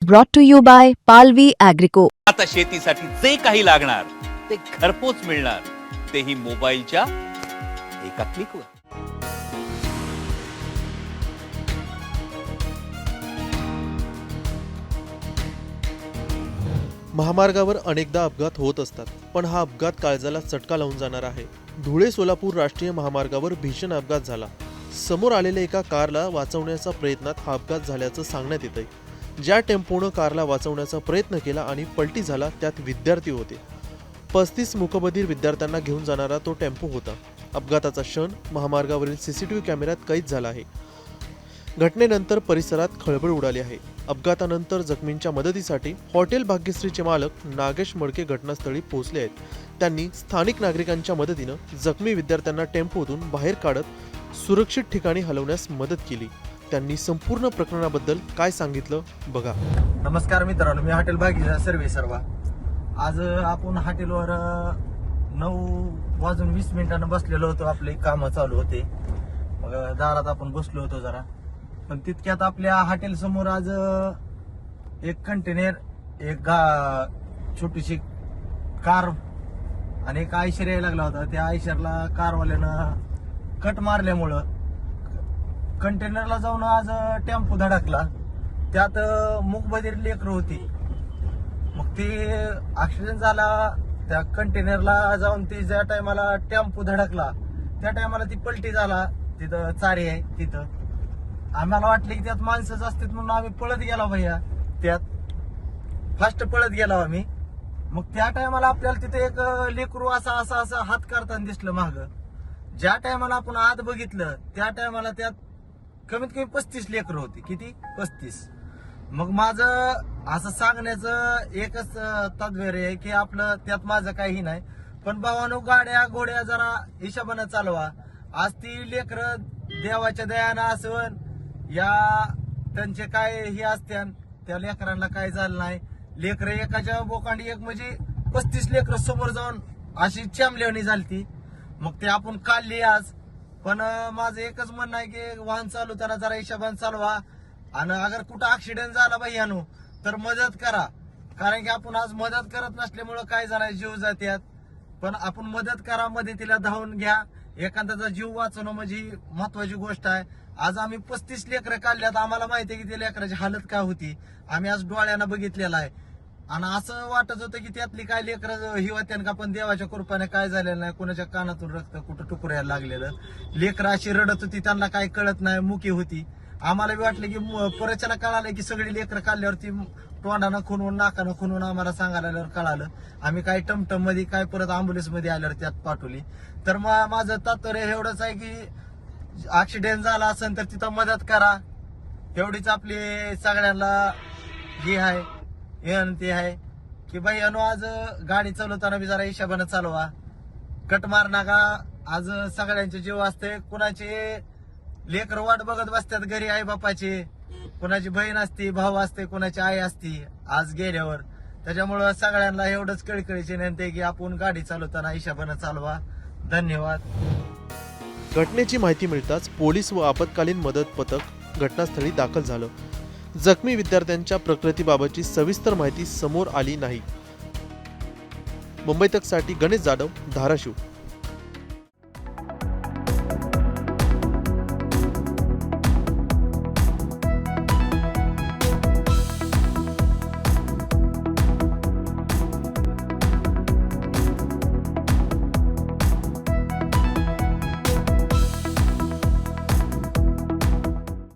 brought to you by Palvi Agrico. आता शेतीसाठी जे काही लागणार ते घरपोच मिळणार, तेही मोबाईलच्या एका क्लिकवर. महामार्गावर अनेकदा अपघात होत असतात, पण हा अपघात काळजाला चटका लावून जाणार आहे. धुळे सोलापूर राष्ट्रीय महामार्गावर भीषण अपघात झाला. समोर आलेल्या एका कारला वाचवण्याच्या प्रयत्नात हा अपघात झाल्याचं सांगण्यात येतंय. ज्या टेम्पोनं कारला वाचवण्याचा प्रयत्न केला आणि पलटी झाला, त्यात विद्यार्थी होते. 35 मूकबधीर विद्यार्थ्यांना घेऊन जाणारा तो टेम्पो होता. अपघाताचा क्षण महामार्गावरील सीसीटीव्ही कॅमेऱ्यात कैद झाला आहे. घटनेनंतर परिसरात खळबळ उडाली आहे. अपघातानंतर जखमींच्या मदतीसाठी हॉटेल भाग्यश्रीचे मालक नागेश मडके घटनास्थळी पोहोचले आहेत. त्यांनी स्थानिक नागरिकांच्या मदतीनं जखमी विद्यार्थ्यांना टेम्पोतून बाहेर काढत सुरक्षित ठिकाणी हलवण्यास मदत केली. त्यांनी संपूर्ण प्रकरणाबद्दल काय सांगितलं बघा. नमस्कार मित्रांनो, मी हॉटेल भाग्यश्री सर्वेसर्वा. आज आपण हॉटेलवर 9:20 बसलेलो होतो. आपले कामं चालू होते. मग दारात आपण बसलो होतो जरा, पण तितक्यात आपल्या हॉटेल समोर आज एक कंटेनर, एक छोटीशी कार आणि एक आयशर यायला लागला होता. त्या आयशरला कारवाल्यानं कट मारल्यामुळं कंटेनरला जाऊन आज टेम्पो धडकला. त्यात मूकबधीर लेकरं होती. मग ती ऍक्सिडेंट झाला. त्या कंटेनरला जाऊन ती ज्या टायमाला टेम्पो धडकला त्या टायमाला ती पलटी झाला. तिथं चारी आहे. तिथं आम्हाला वाटलं की त्यात माणसंच असतात म्हणून आम्ही पळत गेला भैया. त्यात फास्ट पळत गेला आम्ही. मग त्या टायमाला आपल्याला तिथे एक लेकरू असा हात करताना दिसलं माग. ज्या टायमाला आपण आत बघितलं त्या टायमाला त्यात कमीत कमी 35 लेकरं होती. किती? 35. मग माझं असं सांगण्याचं एकच तात्पर्य आहे की आपलं त्यात माझं काही नाही, पण भावानो गाड्या घोड्या जरा हिशोबानं चालवा. आज ती लेकरं देवाच्या दयानं असन या त्यांचे काय हे असत्यान, त्या लेकरांना काय झालं नाही. लेकरं एकाच्या बोकांडी एक म्हणजे 35 लेकरं समोर जाऊन अशी चॅमलेवणी झालती. मग ते आपण काढली आज. पण माझं एकच म्हणणं आहे की वाहन चालवताना जरा हिशोबाने चालवा. आणि अगर कुठं ऍक्सिडेंट झाला भैयानो तर मदत करा. कारण की आपण आज मदत करत नसल्यामुळं काय झालं, जीव जात्यात. पण आपण मदत करा, मदतीला धावून घ्या. एखाद्याचा जीव वाचवणं म्हणजे महत्वाची गोष्ट आहे. आज आम्ही 35 लेकरं काढल्यात. आम्हाला माहिती आहे की त्या लेकराची हालत काय होती. आम्ही आज डोळ्यानं बघितलेलं आहे. आणि असं वाटत होतं की त्यातली काय लेकरं ही होत्यान का, पण देवाच्या कृपेने काय झालेलं नाही. कोणाच्या कानातून रक्त कुठं टुकऱ्याला लागलेलं. लेकरं अशी रडत होती, त्यांना काय कळत नाही, मुकी होती. आम्हाला बी वाटलं की परच्याला कळालं की सगळी लेकरं काढल्यावरती तोंडानं खुनवून नाकानं खुनवून आम्हाला सांगायला कळालं. आम्ही काय टमटम मध्ये काय परत अँब्युलन्स मध्ये आल्यावर त्यात पाठवली. तर माझं तात्पर्य एवढंच आहे की ऍक्सिडेंट झाला असेल तर तिथं मदत करा. एवढीच आपली सगळ्यांना हे आहे, विनंती आहे की बाई आज गाडी चालवताना बी जरा हिशोबानं चालवा. कट मार नका. आज सगळ्यांचे जीव असते. कुणाचे लेकर वाट बघत बसतात घरी आई बापाचे. कुणाची बहीण असती, भाऊ असते, कुणाची आई असती आज गेल्यावर. त्याच्यामुळं सगळ्यांना एवढंच कळकळीची विनंती आहे की आपण गाडी चालवताना हिशोबानं चालवा. धन्यवाद. घटनेची माहिती मिळताच पोलीस व आपत्कालीन मदत पथक घटनास्थळी दाखल झालं. जखमी विद्यार्थ्यांच्या प्रकृतीबाबतची सविस्तर माहिती समोर आली नाही. मुंबई तकसाठी गणेश जाधव, धाराशिव.